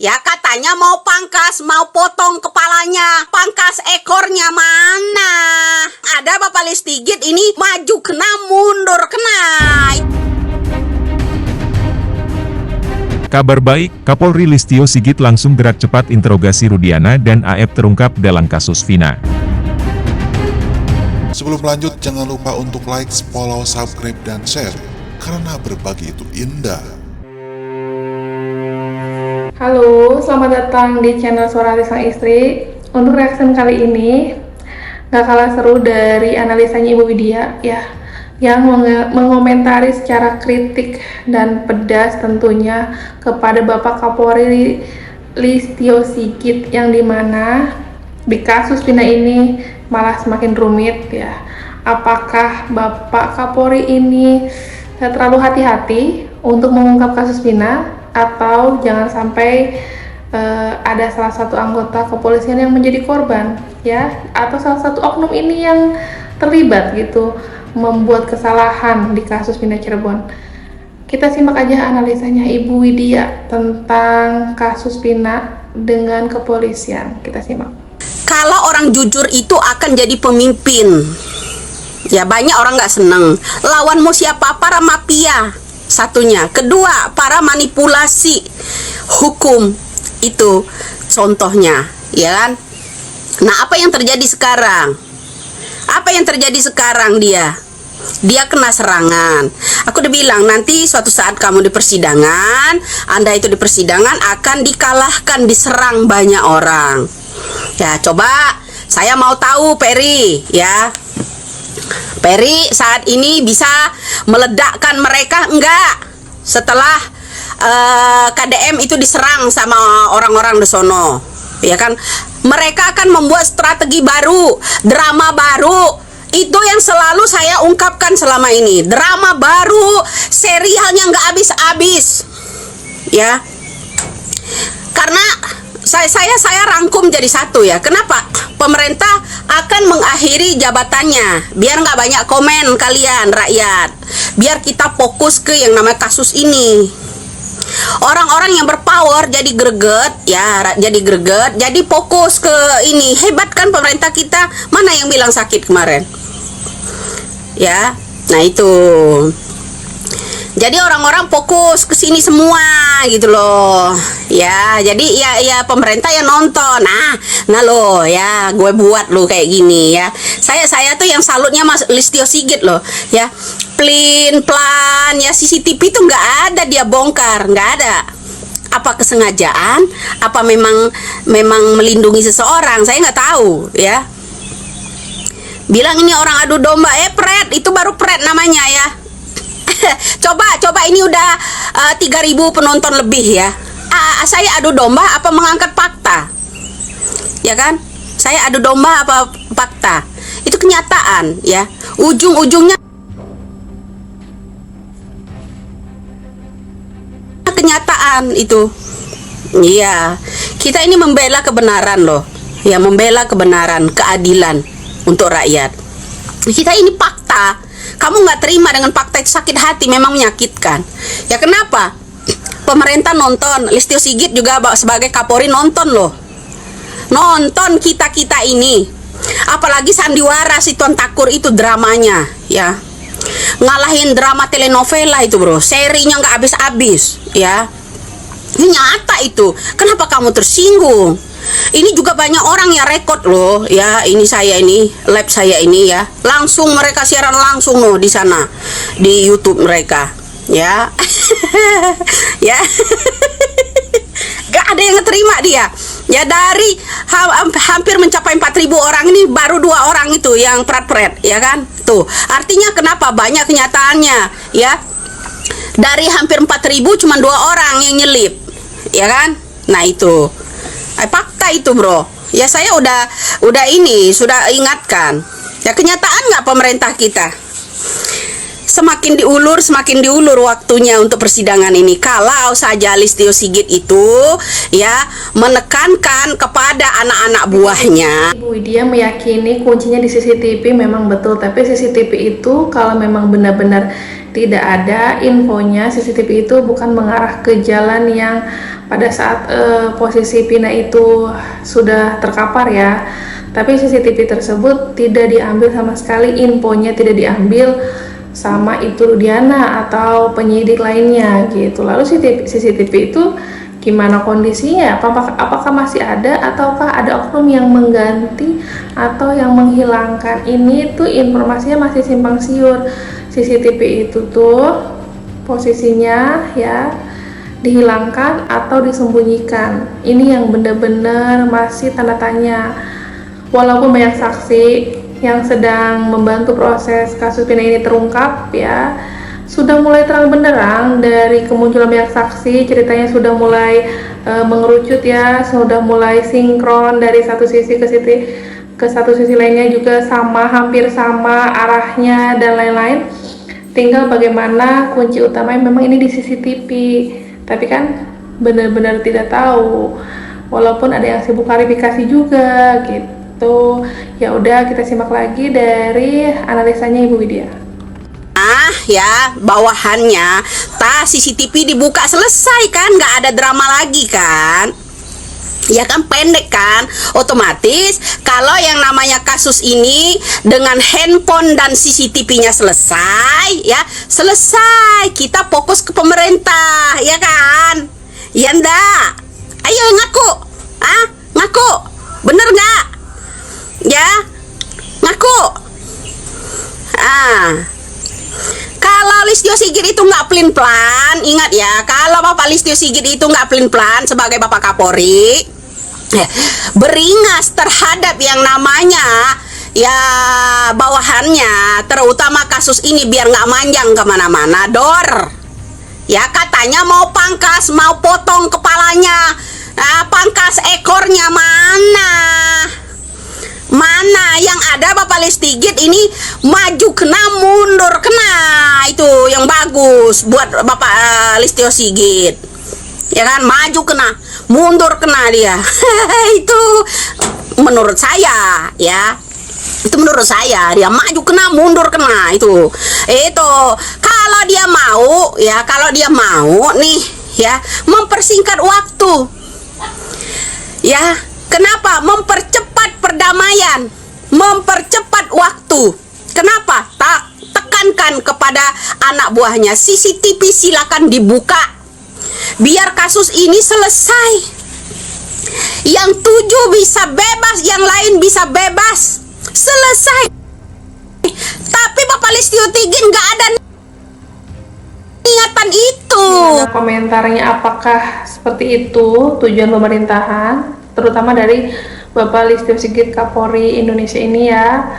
Ya katanya mau pangkas, mau potong kepalanya, pangkas ekornya mana? Ada Bapak Listigit ini maju kena, mundur kena. Kabar baik, Kapolri Listio Sigit langsung gerak cepat interogasi Rudiana dan AF terungkap dalam kasus Vina. Sebelum lanjut, jangan lupa untuk like, follow, subscribe, dan share, karena berbagi itu indah. Halo, selamat datang di channel Suara Hati Sang Istri. Untuk reaction kali ini, gak kalah seru dari analisanya Ibu Widya ya, yang mengomentari secara kritik dan pedas tentunya kepada Bapak Kapolri Listio Sigit, yang dimana di kasus Vina ini malah semakin rumit ya. Apakah Bapak Kapolri ini terlalu hati-hati untuk mengungkap kasus Vina, atau jangan sampai ada salah satu anggota kepolisian yang menjadi korban ya, atau salah satu oknum ini yang terlibat gitu, membuat kesalahan di kasus Vina Cirebon. Kita simak aja analisanya Ibu Widya tentang kasus Vina dengan kepolisian. Kita simak. Kalau orang jujur itu akan jadi pemimpin. Ya banyak orang nggak seneng. Lawanmu siapa? Para mafia. Satunya. Kedua, para manipulasi hukum. Itu contohnya, ya kan? Nah, apa yang terjadi sekarang? Apa yang terjadi sekarang dia kena serangan. Aku udah bilang nanti suatu saat kamu di persidangan, Anda itu di persidangan akan dikalahkan, diserang banyak orang. Ya, coba saya mau tahu Peri, ya. Peri saat ini bisa meledakkan mereka enggak setelah KDM itu diserang sama orang-orang di sono, ya kan? Mereka akan membuat strategi baru, drama baru. Itu yang selalu saya ungkapkan selama ini. Drama baru, serialnya nggak habis-habis, ya. Karena saya rangkum jadi satu ya. Kenapa? Pemerintah akan mengakhiri jabatannya biar nggak banyak komen kalian rakyat, biar kita fokus ke yang namanya kasus ini. Orang-orang yang berpower jadi greget ya, jadi fokus ke ini. Hebat kan pemerintah kita? Mana yang bilang sakit kemarin ya? Nah itu, jadi orang-orang fokus ke sini semua gitu loh. Ya, jadi ya pemerintah yang nonton. Nah lo ya, gue buat lo kayak gini ya. Saya tuh yang salutnya Mas Listio Sigit loh ya. Plan ya, CCTV itu nggak ada dia bongkar, nggak ada. Apa kesengajaan? Apa memang melindungi seseorang? Saya nggak tahu ya. Bilang ini orang adu domba, pret, itu baru pret namanya ya. Coba ini udah 3.000 penonton lebih ya. Saya adu domba apa mengangkat fakta? Ya kan? Saya adu domba apa fakta? Itu kenyataan ya. Ujung-ujungnya kenyataan itu. Iya. Kita ini membela kebenaran loh. Ya, membela kebenaran, keadilan untuk rakyat. Kita ini fakta. Kamu nggak terima dengan fakta itu sakit hati, memang menyakitkan. Ya kenapa? Pemerintah nonton, Listio Sigit juga sebagai Kapolri nonton loh. Nonton kita ini. Apalagi sandiwara si Tuan Takur itu dramanya ya. Ngalahin drama telenovela itu bro. Serinya nggak habis-habis ya. Ini nyata itu. Kenapa kamu tersinggung? Ini juga banyak orang yang rekod loh ya. Ini saya ini, lab saya ini ya. Langsung mereka siaran langsung loh di sana, di YouTube mereka ya. Ya. Gak ada yang terima dia. Ya dari hampir mencapai 4.000 orang ini baru 2 orang itu yang pret-pret ya kan. Tuh, artinya kenapa banyak kenyataannya ya. Dari hampir 4.000 cuma 2 orang yang nyelip. Ya kan? Nah, itu. Fakta itu, Bro. Ya saya sudah ingatkan. Ya kenyataan nggak pemerintah kita? semakin diulur waktunya untuk persidangan ini. Kalau saja Listio Sigit itu ya menekankan kepada anak-anak buahnya. Ibu Widya meyakini kuncinya di CCTV memang betul, tapi CCTV itu kalau memang benar-benar tidak ada infonya, CCTV itu bukan mengarah ke jalan yang pada saat posisi Vina itu sudah terkapar ya. Tapi CCTV tersebut tidak diambil sama sekali, infonya tidak diambil sama itu Rudiana atau penyidik lainnya gitu. Lalu CCTV itu gimana kondisinya? Apakah masih ada ataukah ada oknum yang mengganti atau yang menghilangkan? Ini tuh informasinya masih simpang siur. CCTV itu tuh posisinya ya dihilangkan atau disembunyikan. Ini yang benar-benar masih tanda tanya. Walaupun banyak saksi yang sedang membantu proses kasus Vina ini terungkap ya, sudah mulai terang benderang dari kemunculan banyak saksi, ceritanya sudah mulai mengerucut ya, sudah mulai sinkron dari satu sisi ke satu sisi lainnya juga sama, hampir sama arahnya dan lain-lain. Tinggal bagaimana kunci utamanya memang ini di CCTV, tapi kan benar-benar tidak tahu, walaupun ada yang sibuk klarifikasi juga gitu. Ya udah, kita simak lagi dari analisanya Ibu Widya. Ya bawahannya CCTV dibuka, selesai kan, nggak ada drama lagi kan. Ya kan, pendek kan. Otomatis kalau yang namanya kasus ini dengan handphone dan CCTV-nya selesai, ya selesai, kita fokus ke pemerintah, ya kan? Ya ndak? Ayo ngaku, ngaku, bener nggak? Ya, ngaku. Kalau Listio Sigit itu nggak pelin-pelan, ingat ya, kalau Bapak Listio Sigit itu nggak pelin-pelan sebagai Bapak Kapolri, beringas terhadap yang namanya ya bawahannya, terutama kasus ini biar nggak manjang kemana-mana, ya katanya mau pangkas, mau potong kepalanya, pangkas ekornya mana yang ada Bapak Listio Sigit ini maju kena, mundur kena, itu yang bagus buat Bapak Listio Sigit, ya kan, maju kena, mundur kena dia. Itu menurut saya ya, itu menurut saya, dia maju kena, mundur kena, itu kalau dia mau ya, kalau dia mau nih ya mempersingkat waktu ya. Kenapa? Mempercepat perdamaian, mempercepat waktu. Kenapa? Tekankan kepada anak buahnya, CCTV silakan dibuka, biar kasus ini selesai. Yang 7 bisa bebas, yang lain bisa bebas, selesai. Tapi Bapak Listio Sigit nggak ada niatan itu. Gimana komentarnya, apakah seperti itu tujuan pemerintahan, terutama dari Bapak Listio Sigit Kapolri Indonesia ini ya?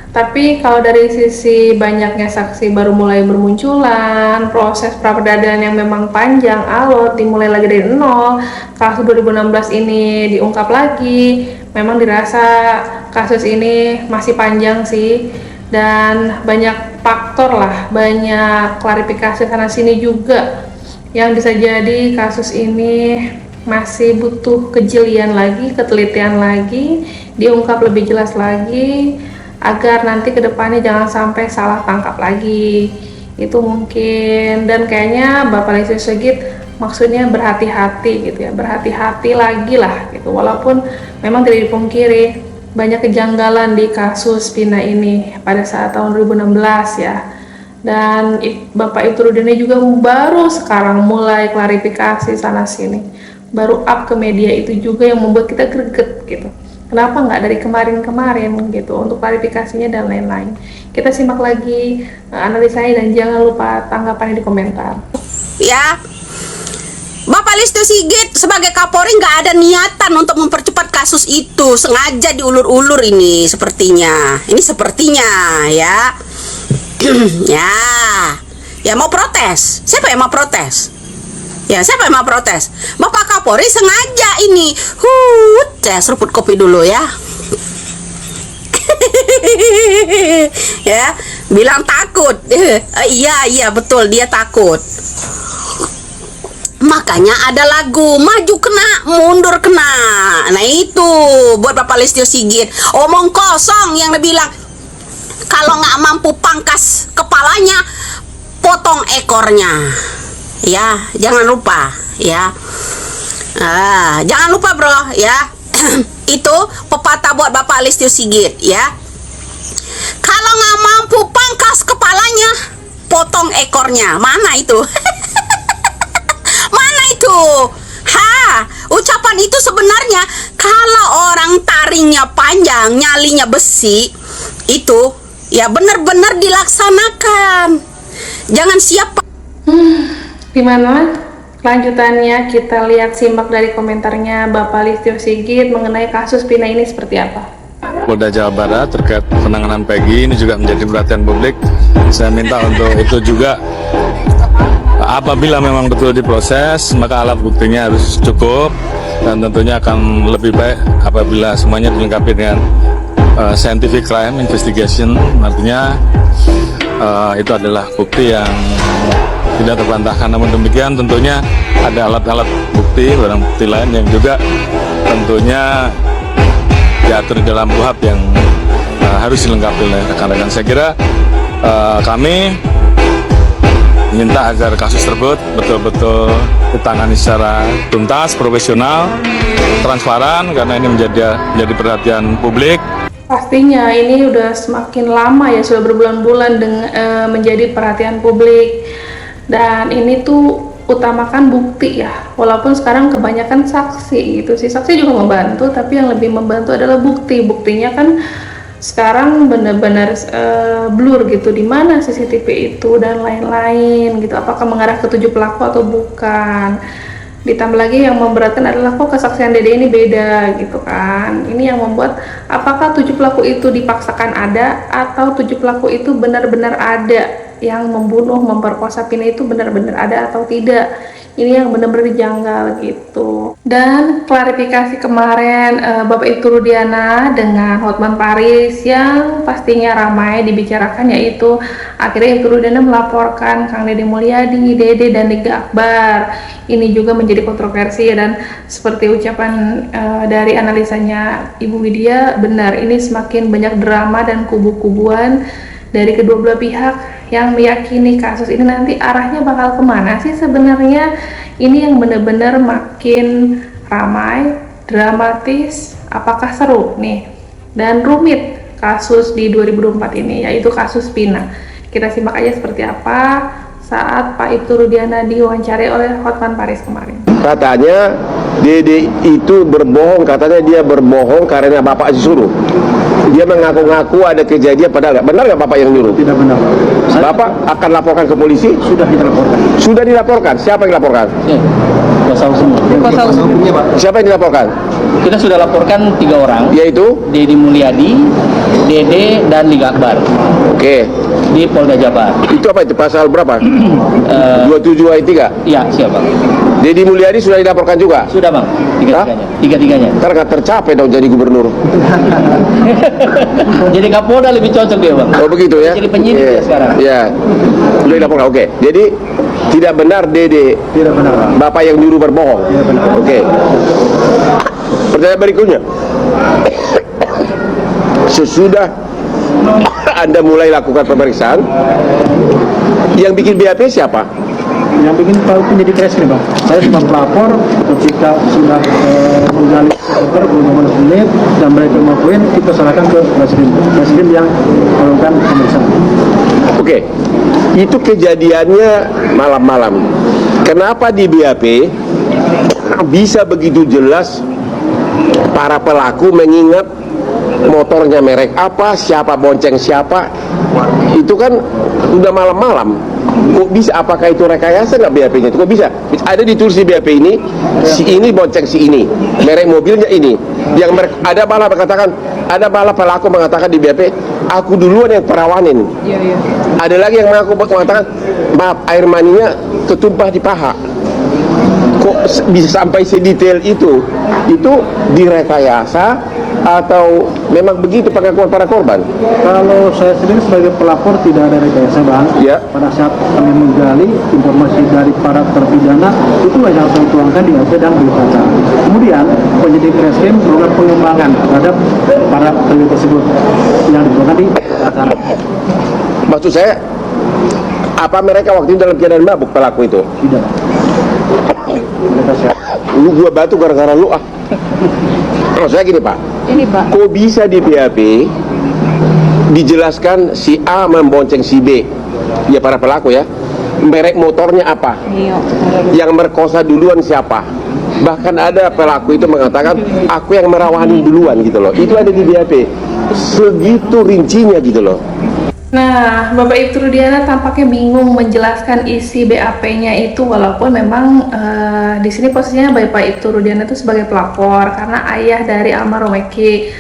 Tapi kalau dari sisi banyaknya saksi baru mulai bermunculan, proses pra-peradilan yang memang panjang, alot, dimulai lagi dari nol, kasus 2016 ini diungkap lagi, memang dirasa kasus ini masih panjang sih, dan banyak faktor lah, banyak klarifikasi sana sini juga yang bisa jadi kasus ini masih butuh kejelian lagi, ketelitian lagi, diungkap lebih jelas lagi, agar nanti kedepannya jangan sampai salah tangkap lagi. Itu mungkin, dan kayaknya Bapak Listio Sigit maksudnya berhati-hati gitu ya, berhati-hati lagi lah gitu. Walaupun memang tidak dipungkiri banyak kejanggalan di kasus Vina ini pada saat tahun 2016 ya. Dan Bapak itu Rudiana juga baru sekarang mulai klarifikasi sana sini, baru up ke media, itu juga yang membuat kita greget gitu. Kenapa nggak dari kemarin-kemarin gitu untuk klarifikasinya dan lain-lain. Kita simak lagi analisanya, dan jangan lupa tanggapannya di komentar. Ya, Bapak Listio Sigit sebagai Kapolri nggak ada niatan untuk mempercepat kasus itu, sengaja diulur-ulur ini sepertinya. Ini sepertinya ya. Ya mau protes. Siapa yang mau protes? Ya, siapa yang mau protes? Bapak Kapolri sengaja ini. Saya seruput kopi dulu ya. Ya, Bilang takut. Iya betul, dia takut. Makanya ada lagu maju kena, mundur kena. Nah itu buat Bapak Listio Sigit. Omong kosong yang dia bilang, kalau nggak mampu pangkas kepalanya, potong ekornya. Ya, jangan lupa ya. Jangan lupa bro ya. Itu pepatah buat Bapak Listio Sigit ya. Kalau nggak mampu pangkas kepalanya, potong ekornya. Mana itu? Mana itu? Ucapan itu sebenarnya kalau orang taringnya panjang, nyalinya besi, itu ya benar-benar dilaksanakan. Jangan siapa. Gimana? Lanjutannya kita lihat, simak dari komentarnya Bapak Listio Sigit mengenai kasus Pina ini seperti apa. Polda Jawa Barat terkait penanganan Peggy ini juga menjadi perhatian publik. Saya minta untuk itu juga, apabila memang betul diproses, maka alat buktinya harus cukup, dan tentunya akan lebih baik apabila semuanya dilengkapi dengan scientific crime investigation. Artinya itu adalah bukti yang tidak terbantahkan. Namun demikian tentunya ada alat-alat bukti, barang bukti lain yang juga tentunya diatur dalam KUHP yang harus dilengkapi oleh rekan-rekan. Saya kira kami minta agar kasus tersebut betul-betul ditangani secara tuntas, profesional, transparan, karena ini menjadi perhatian publik. Pastinya ini udah semakin lama ya, sudah berbulan-bulan menjadi perhatian publik, dan ini tuh utamakan bukti ya, walaupun sekarang kebanyakan saksi gitu sih. Saksi juga membantu, tapi yang lebih membantu adalah buktinya kan sekarang benar-benar blur gitu, di mana CCTV itu dan lain-lain gitu, apakah mengarah ke 7 pelaku atau bukan. Ditambah lagi yang memberatkan adalah kok kesaksian Dede ini beda gitu kan. Ini yang membuat apakah 7 pelaku itu dipaksakan ada, atau 7 pelaku itu benar-benar ada, yang membunuh, memperkosa Pina itu benar-benar ada atau tidak. Ini yang benar-benar dijanggal gitu. Dan klarifikasi kemarin Bapak Ibtu Rudiana dengan Hotman Paris yang pastinya ramai dibicarakan, yaitu akhirnya Ibtu Rudiana melaporkan Kang Deddy Mulyadi, Dede, dan Niga Akbar. Ini juga menjadi kontroversi ya, dan seperti ucapan dari analisanya Ibu Widya, benar ini semakin banyak drama dan kubu-kubuan dari kedua belah pihak yang meyakini kasus ini nanti arahnya bakal kemana sih sebenarnya. Ini yang benar-benar makin ramai, dramatis, apakah seru nih dan rumit kasus di 2024 ini, yaitu kasus Pina. Kita simak aja seperti apa saat Pak Ibtu Rudiana diwawancari oleh Hotman Paris kemarin. Katanya Dede itu berbohong, katanya dia berbohong karena bapak disuruh. Dia mengaku-ngaku ada kejadian, padahal benar nggak bapak yang nyuruh? Tidak benar. Bapak akan laporkan ke polisi? Sudah dilaporkan. Sudah dilaporkan. Siapa yang dilaporkan? Kuasa hukum. Kuasa hukumnya Pak. Siapa yang dilaporkan? Kita sudah laporkan 3 orang. Yaitu Deddy Mulyadi, Dede, dan Niga Akbar. Oke. Di Polda Jabar. Itu apa itu? Pasal berapa? 27 ayat 3? Iya, siapa? Deddy Mulyadi sudah dilaporkan juga? Sudah Bang, tiga-tiganya. Ntar nggak tercapai dong jadi gubernur. Jadi Kapolda lebih cocok dia Bang. Oh begitu ya? Jadi penyidik dia sekarang. Iya. Sudah dilaporkan, oke. Jadi tidak benar Dede. Tidak benar Bang. Bapak yang nyuruh berbohong. Tidak benar. Oke. Pertanyaan berikutnya. Sesudah Anda mulai lakukan pemeriksaan, yang bikin BAP siapa? Yang bikin penyidik reskrim Bang. Saya cuma pelapor ketika sudah menggali server belum menit dan mereka mengakuin, kita serahkan ke reskrim yang melakukan pemeriksaan. Oke. Itu kejadiannya malam-malam. Kenapa di BAP bisa begitu jelas para pelaku mengingat motornya merek apa, siapa bonceng siapa? Itu kan udah malam-malam. Kok bisa? Apakah itu rekayasa nggak BAP-nya? Kok bisa? Ada ditulis di BAP ini, si ini bonceng si ini, merek mobilnya ini. Yang ada malah mengatakan, ada malah pelaku mengatakan di BAP, aku duluan yang perawanin. Ada lagi yang mengatakan, maaf, air maninya ketumpah di paha. Kok bisa sampai sedetail itu? Itu direkayasa atau memang begitu pengakuan para korban? Kalau saya sendiri sebagai pelapor tidak ada rekayasa bang. Ya. Pada saat kami menggali informasi dari para terpidana, itulah yang saya tuangkan di HP dan berita acara. Kemudian penyidik reskrim melakukan pengembangan terhadap para terpidana tersebut yang dituangkan di berita acara. Maksud saya, apa mereka waktu itu dalam keadaan mabuk pelaku itu? Tidak. Mereka siap. Lu gua batu gara-gara lu ah. Maksud saya gini Pak. Ini Pak. Kok bisa di BAP dijelaskan si A membonceng si B, ya para pelaku ya, merek motornya apa, yang merkosa duluan siapa, bahkan ada pelaku itu mengatakan aku yang merawani duluan gitu loh, itu ada di BAP, segitu rincinya gitu loh. Nah, Bapak Ibtu Rudiana tampaknya bingung menjelaskan isi BAP-nya itu, walaupun memang di sini posisinya Bapak Ibtu Rudiana itu sebagai pelapor karena ayah dari almarhum Eki.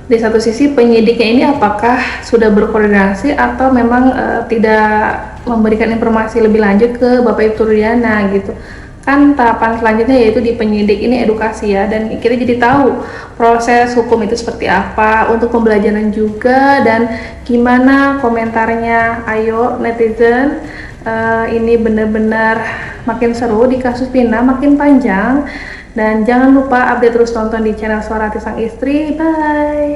Di satu sisi penyidiknya ini apakah sudah berkoordinasi atau memang tidak memberikan informasi lebih lanjut ke Bapak Ibtu Rudiana gitu. Kan tahapan selanjutnya yaitu di penyidik ini edukasi ya, dan kita jadi tahu proses hukum itu seperti apa untuk pembelajaran juga, dan gimana komentarnya. Ayo netizen, ini benar-benar makin seru di kasus Vina, makin panjang, dan jangan lupa update terus, tonton di channel Suara Hati Sang Istri. Bye.